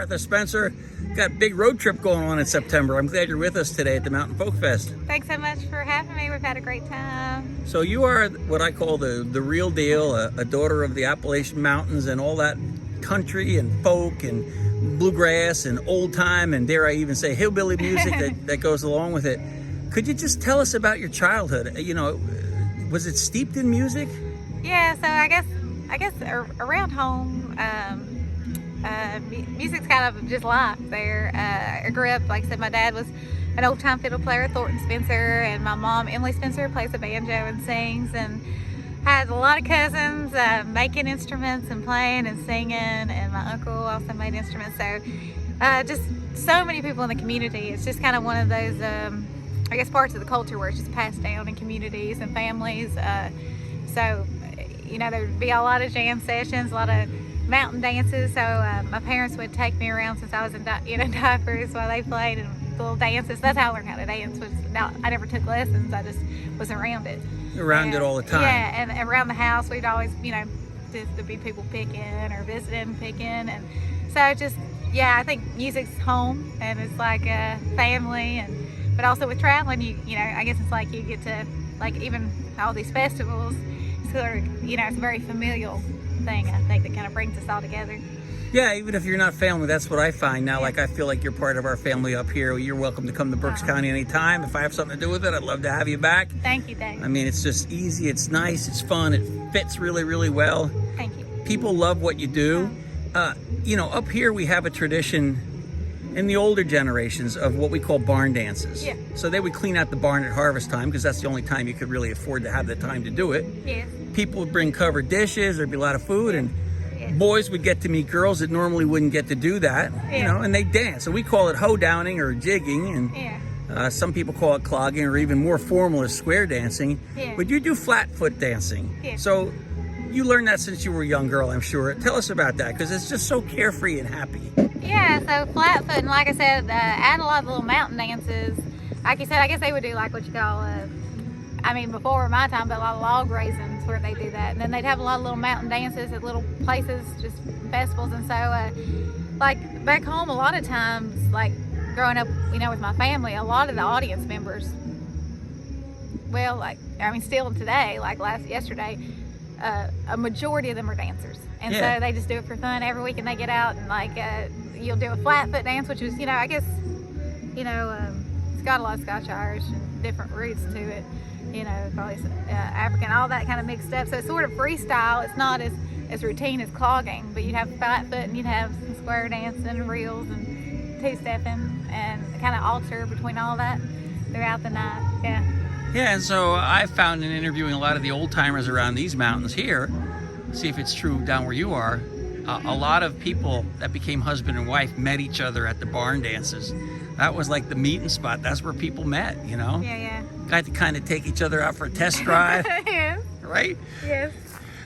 Martha Spencer. Got a big road trip going on in September. I'm glad you're with us today at the Mountain Folk Fest. Thanks so much for having me. We've had a great time. So you are what I call the real deal, a daughter of the Appalachian Mountains and all that country and folk and bluegrass and old time and, dare I even say, hillbilly music that goes along with it. Could you just tell us about your childhood? You know, was it steeped in music? Yeah, so I guess around home, music's kind of just life there. I grew up, like I said, my dad was an old-time fiddle player, Thornton Spencer, and my mom, Emily Spencer, plays the banjo and sings, and had a lot of cousins making instruments and playing and singing, and my uncle also made instruments. So just so many people in the community. It's just kind of one of those, I guess, parts of the culture where it's just passed down in communities and families. So, you know, there would be a lot of jam sessions, a lot of mountain dances. So my parents would take me around since I was in diapers while they played, and little dances. That's how I learned how to dance. I never took lessons. I just was around it. Around it all the time. Yeah, and around the house we'd always, you know, just to be people picking or visiting, picking, and so just, yeah, I think music's home, and it's like a family, and but also with traveling, you know, I guess it's like you get to, like, even all these festivals, sort of, you know, it's a very familial thing, I think, that kind of brings us all together. Yeah, even if you're not family, that's what I find now. Like, I feel like you're part of our family up here. You're welcome to come to Berks County anytime. If I have something to do with it, I'd love to have you back. Thank you, Dave. I mean, it's just easy, it's nice, it's fun, it fits really, really well. Thank you. People love what you do. You know, up here we have a tradition in the older generations of what we call barn dances. Yeah. So they would clean out the barn at harvest time, because that's the only time you could really afford to have the time to do it. Yes. People would bring covered dishes, there'd be a lot of food, and boys would get to meet girls that normally wouldn't get to do that, you know, and they dance. So we call it hoedowning or jigging, and some people call it clogging, or even more formal as square dancing. But you do flat-foot dancing. So you learned that since you were a young girl, I'm sure. Tell us about that, because it's just so carefree and happy. Yeah, so flat-foot, and like I said, add a lot of little mountain dances. Like you said, I guess they would do like what you call, I mean, before my time, but a lot of log raisins where they do that. And then they'd have a lot of little mountain dances at little places, just festivals. And so, like, back home, a lot of times, like, growing up, you know, with my family, a lot of the audience members, well, like, I mean, still today, like yesterday, a majority of them are dancers. And so they just do it for fun every week, and they get out and, like, you'll do a flat-foot dance, which is, you know, I guess, you know, it's got a lot of Scotch-Irish and different roots to it. You know, probably African, all that kind of mixed up. So it's sort of freestyle. It's not as routine as clogging, but you'd have flat foot, and you'd have some square dancing and reels and two-stepping, and kind of alter between all that throughout the night. Yeah, and so I found in interviewing a lot of the old timers around these mountains here, see if it's true down where you are, a lot of people that became husband and wife met each other at the barn dances. That was like the meeting spot. That's where people met, you know? Yeah. Got to kind of take each other out for a test drive. Yes. Right? Yes.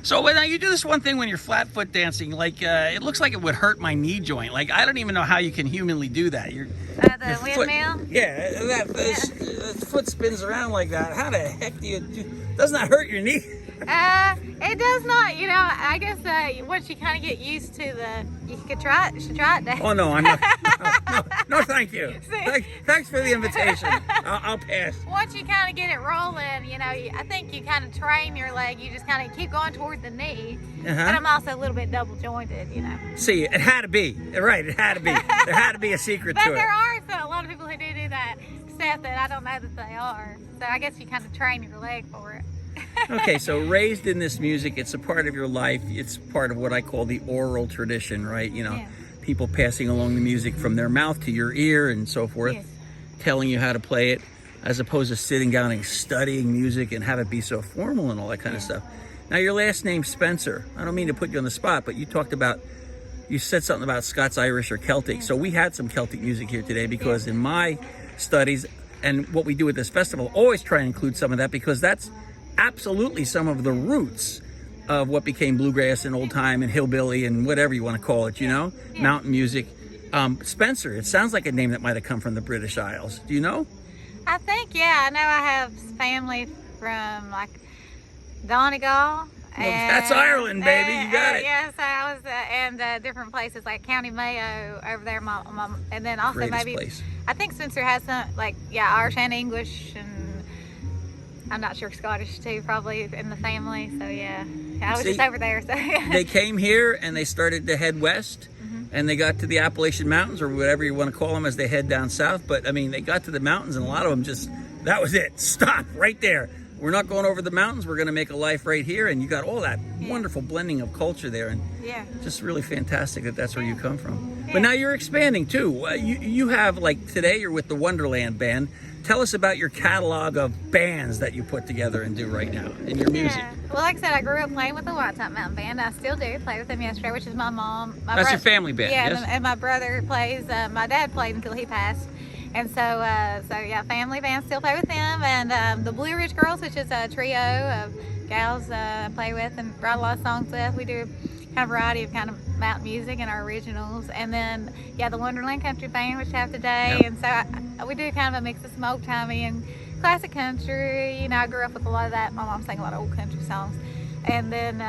So now you do this one thing when you're flat foot dancing, like it looks like it would hurt my knee joint. Like, I don't even know how you can humanly do that. The windmill? That foot spins around like that. How the heck do you do? Doesn't that hurt your knee? It does not. You know, I guess once you kind of get used to you should try it, Dave. Oh, no, I'm not. No, thank you. Thanks for the invitation. I'll pass. Once you kind of get it rolling, you know, I think you kind of train your leg. You just kind of keep going toward the knee. But I'm also a little bit double jointed, you know. See, it had to be. Right, it had to be. There had to be a secret to it. But there are a lot of people who do that stuff that I don't know that they are. So I guess you kind of train your leg for it. Okay, so raised in this music, it's a part of your life. It's part of what I call the oral tradition, right? You know, people passing along the music from their mouth to your ear and so forth, telling you how to play it, as opposed to sitting down and studying music and have it be so formal and all that kind of stuff. Now, your last name's Spencer. I don't mean to put you on the spot, but you said something about Scots Irish or Celtic. So we had some Celtic music here today, because in my studies and what we do at this festival, always try and include some of that, because that's absolutely some of the roots of what became bluegrass and old time and hillbilly and whatever you want to call it, you know, mountain music. Spencer, it sounds like a name that might have come from the British Isles. Do you know? I think, I know I have family from like Donegal, Well, that's Ireland, baby. You got it. Yeah, so I was, and different places like County Mayo over there, and then also Greatest maybe, place. I think Spencer has some, like, Irish and English, and I'm not sure Scottish too, probably in the family. So yeah, I was just over there. So they came here and they started to head west, and they got to the Appalachian Mountains, or whatever you want to call them, as they head down south. But I mean, they got to the mountains, and a lot of them just, that was it. Stop right there. We're not going over the mountains. We're going to make a life right here. And you got all that wonderful blending of culture there, and just really fantastic that that's where you come from. But now you're expanding too. You have, like today, you're with the Wonderland Band. Tell us about your catalog of bands that you put together and do right now in your music. Yeah. Well, like I said, I grew up playing with the White Top Mountain Band. I still do play with them yesterday, which is my mom. That's your family band, yeah, yes? and my brother plays. My dad played until he passed. And so yeah, family band, still play with them. And the Blue Ridge Girls, which is a trio of gals I play with and write a lot of songs with. We do kind of variety of kind of mountain music and our originals. And then, the Wonderland Country Band, which I have today. Yep. And so we do kind of a mix of some old timey and classic country. You know, I grew up with a lot of that. My mom sang a lot of old country songs. And then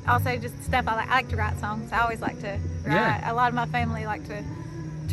also just stuff I like to write songs. I always like to write. Yeah. A lot of my family like to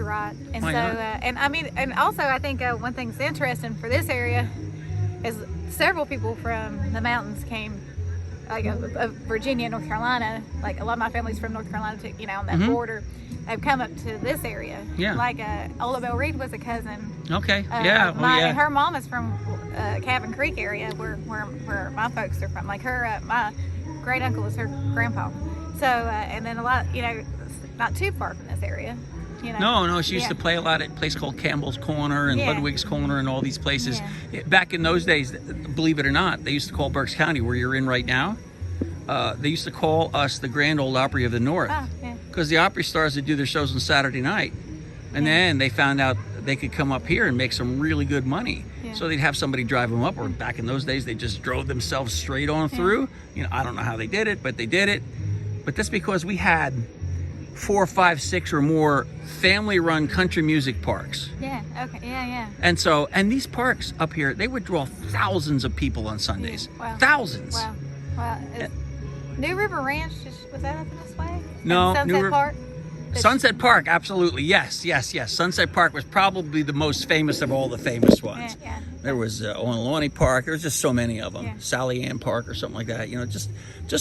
write. And Why so, not? and I mean, and also I think one thing that's interesting for this area is several people from the mountains came, like of Virginia and North Carolina. Like a lot of my family's from North Carolina, too, you know, on that border. They've come up to this area. Yeah. Like Ola Bell Reed was a cousin. Okay. Of mine, and her mom is from Cabin Creek area, where my folks are from. Like my great uncle was her grandpa. So and then a lot, you know, not too far from this area. You know? No, she used to play a lot at a place called Campbell's Corner and Ludwig's Corner and all these places. Yeah. Back in those days, believe it or not, they used to call Berks County, where you're in right now, they used to call us the Grand Ole Opry of the North. Oh, yeah. Because the Opry stars would do their shows on Saturday night. And then they found out they could come up here and make some really good money. Yeah. So they'd have somebody drive them up, or back in those days, they just drove themselves straight on through. You know, I don't know how they did it, but they did it. But that's because we had 4, 5, 6 or more family-run country music parks. Yeah. Okay. Yeah. And so, and these parks up here, they would draw thousands of people on Sundays. Wow. Thousands. Wow. New River Ranch, was that up this way? No, And Sunset Park? Sunset Park, absolutely. Yes. Sunset Park was probably the most famous of all the famous ones. Yeah. There was Onalani Park. There was just so many of them. Yeah. Sally Ann Park or something like that. You know, just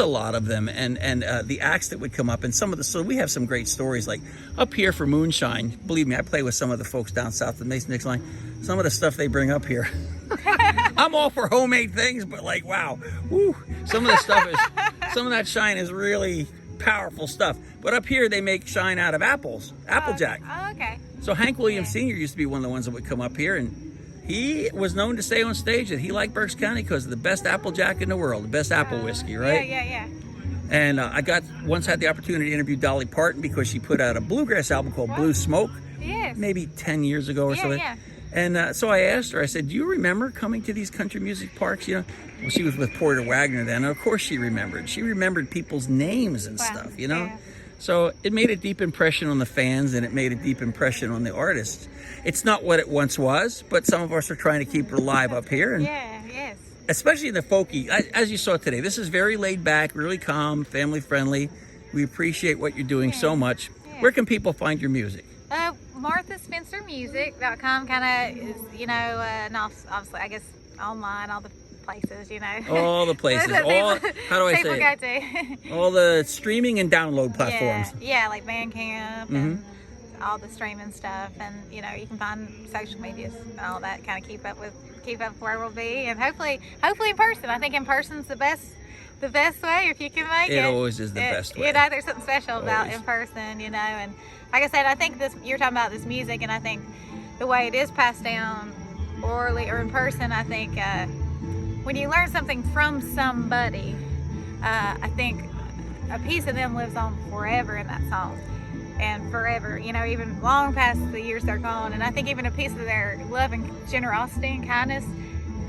a lot of them. And the acts that would come up, and some of the, so we have some great stories. Like up here for Moonshine, believe me, I play with some of the folks down south of Mason-Dixon line. Some of the stuff they bring up here. I'm all for homemade things, but like, wow, woo, some of that shine is really powerful stuff. But up here they make shine out of apples, Applejack. Oh, okay. So Hank Williams Sr. used to be one of the ones that would come up here, and he was known to say on stage that he liked Berks County because of the best Applejack in the world, the best apple whiskey, right? Yeah. And I once had the opportunity to interview Dolly Parton because she put out a bluegrass album called Blue Smoke, Yes. maybe 10 years ago or something. Yeah. And so I asked her, I said, do you remember coming to these country music parks? You know, well, she was with Porter Wagner then. And of course she remembered. She remembered people's names and stuff, you know? Yeah. So it made a deep impression on the fans, and it made a deep impression on the artists. It's not what it once was, but some of us are trying to keep it alive up here. And Yes. especially in the folky, as you saw today, this is very laid back, really calm, family friendly. We appreciate what you're doing so much. Yeah. Where can people find your music? MarthaSpencerMusic.com kind of is, you know, and obviously, I guess, online, all the places, you know. All the places. That All, how do I people say go it? to. All the streaming and download platforms. Yeah, like Bandcamp and all the streaming stuff, and you know, you can find social medias and all that, kind of keep up where we'll be, and hopefully in person. I think in person's the best way if you can make it. It always is the best way. You know, there's something special about Always. in person, you know, and like I said, I think you're talking about this music, and I think the way it is passed down orally or in person, I think when you learn something from somebody, I think a piece of them lives on forever in that song, and forever, you know, even long past the years they're gone. And I think even a piece of their love and generosity and kindness,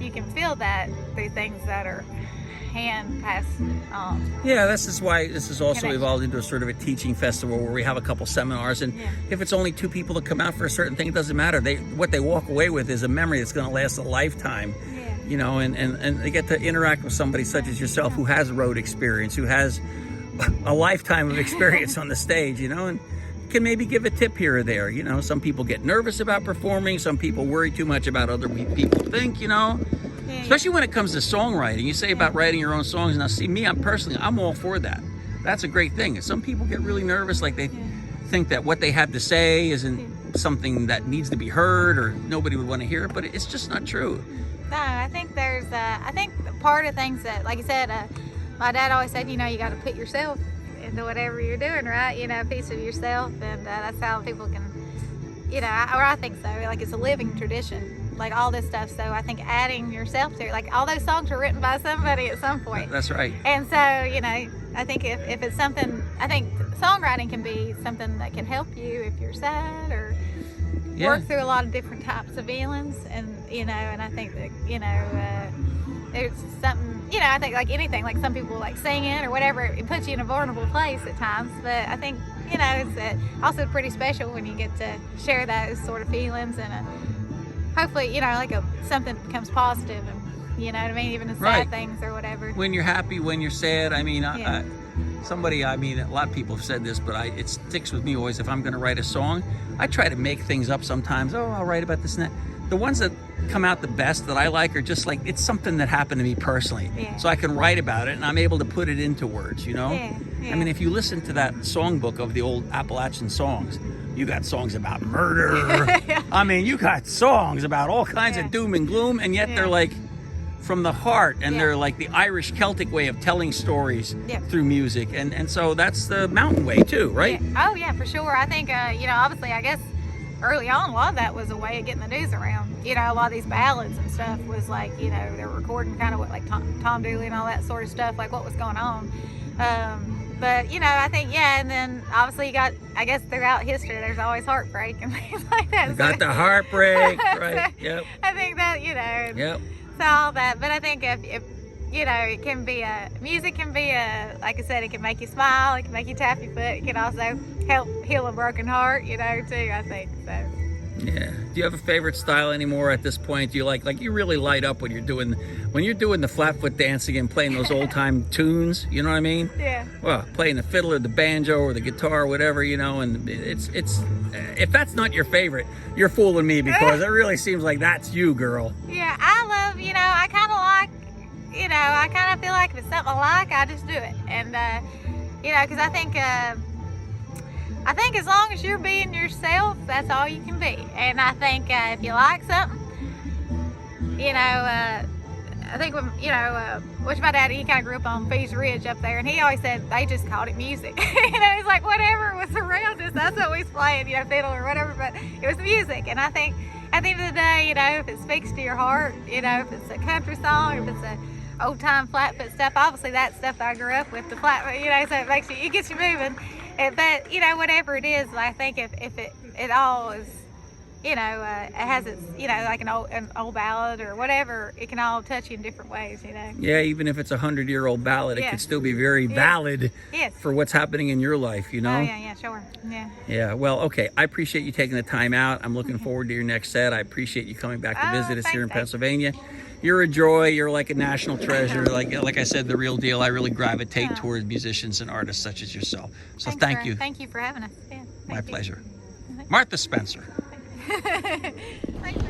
you can feel that through things that are hand passed on. Yeah, this is why this has also Connection. evolved into a sort of a teaching festival where we have a couple seminars, and if it's only 2 people that come out for a certain thing, it doesn't matter. What they walk away with is a memory that's going to last a lifetime. Yeah. you know, and they get to interact with somebody such as yourself who has road experience, who has a lifetime of experience on the stage, you know, and can maybe give a tip here or there. You know, some people get nervous about performing, some people worry too much about other people think, you know, especially when it comes to songwriting. You say about writing your own songs. Now, see, me, I'm all for that. That's a great thing. Some people get really nervous, like they think that what they have to say isn't something that needs to be heard or nobody would want to hear it, but it's just not true. No, I think there's, I think part of things that, like you said, my dad always said, you know, you got to put yourself into whatever you're doing, right? You know, a piece of yourself, and that's how people can, you know, I think so. Like, it's a living tradition, like all this stuff. So I think adding yourself to it, like all those songs were written by somebody at some point. That's right. And so, you know, I think if it's something, I think songwriting can be something that can help you if you're sad or work through a lot of different types of feelings. And, you know, and I think that, you know, there's something, you know, I think like anything, like some people like singing or whatever, it puts you in a vulnerable place at times. But I think, you know, it's also pretty special when you get to share those sort of feelings, and hopefully, you know, like something becomes positive, and you know what I mean, even the sad things or whatever. When you're happy, when you're sad, I mean, a lot of people have said this, but it sticks with me always. If I'm going to write a song, I try to make things up sometimes. Oh, I'll write about this and that. The ones that come out the best that I like are just like, it's something that happened to me personally. So I can write about it and I'm able to put it into words, you know? I mean, if you listen to that songbook of the old Appalachian songs, you got songs about murder. I mean, you got songs about all kinds of doom and gloom, and yet they're like from the heart, and they're like the Irish Celtic way of telling stories through music. And so that's the mountain way too, right? Oh yeah, for sure. I think, you know, obviously, I guess early on, a lot of that was a way of getting the news around. You know, a lot of these ballads and stuff was like, you know, they were recording kind of what, like Tom Dooley and all that sort of stuff, like what was going on. But, you know, I think, and then obviously you got, I guess throughout history, there's always heartbreak and things like that. You got the heartbreak, right? Yep. I think that, you know, so all that. But I think if you know, it can be music can be like I said, it can make you smile, it can make you tap your foot, it can also help heal a broken heart, you know, too, I think, so. Yeah. Do you have a favorite style anymore at this point? Do you like you really light up when you're doing the flatfoot dancing and playing those old time tunes, you know what I mean? Yeah. Well, playing the fiddle or the banjo or the guitar or whatever, you know, and it's if that's not your favorite, you're fooling me, because it really seems like that's you, girl. Yeah, I love, you know, I kind of like, you know, I kind of feel like if it's something I like, I just do it. And, you know, because I think as long as you're being yourself, that's all you can be. And I think if you like something, you know, I think when, you know, which my daddy, he kind of grew up on Fees Ridge up there, and he always said they just called it music. You know, he's like, whatever was around us, that's what we was playing, you know, fiddle or whatever, but it was music. And I think at the end of the day, you know, if it speaks to your heart, you know, if it's a country song, if it's a old time flatfoot stuff, obviously that's stuff that I grew up with, the flatfoot, you know, so it makes you, it gets you moving. But, you know, whatever it is, I think if it all is, you know, it has its, you know, like an old ballad or whatever, it can all touch you in different ways, you know. Yeah, even if it's a 100-year-old ballad, it could still be very valid for what's happening in your life, you know? Oh, yeah, sure. Yeah, well, okay, I appreciate you taking the time out. I'm looking forward to your next set. I appreciate you coming back to visit us here in Pennsylvania. You're a joy. You're like a national treasure. Like I said, the real deal. I really gravitate towards musicians and artists such as yourself. So thank you. Thank you for having us. Yeah, My pleasure. Martha Spencer. Thanks,